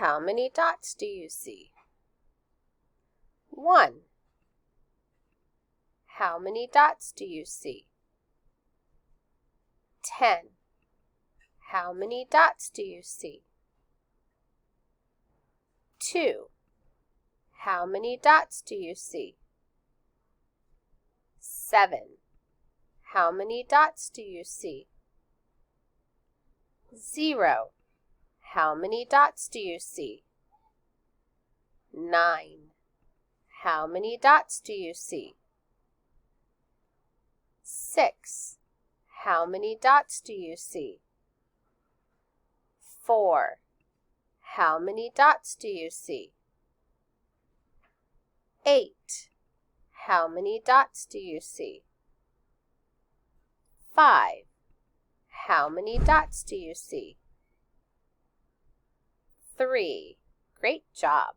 How many dots do you see? 1. How many dots do you see? 10. How many dots do you see? 2. How many dots do you see? 7. How many dots do you see? 0. How many dots do you see? 9. How many dots do you see? 6. How many dots do you see? 4. How many dots do you see? 8. How many dots do you see? 5. How many dots do you see? 3. Great job!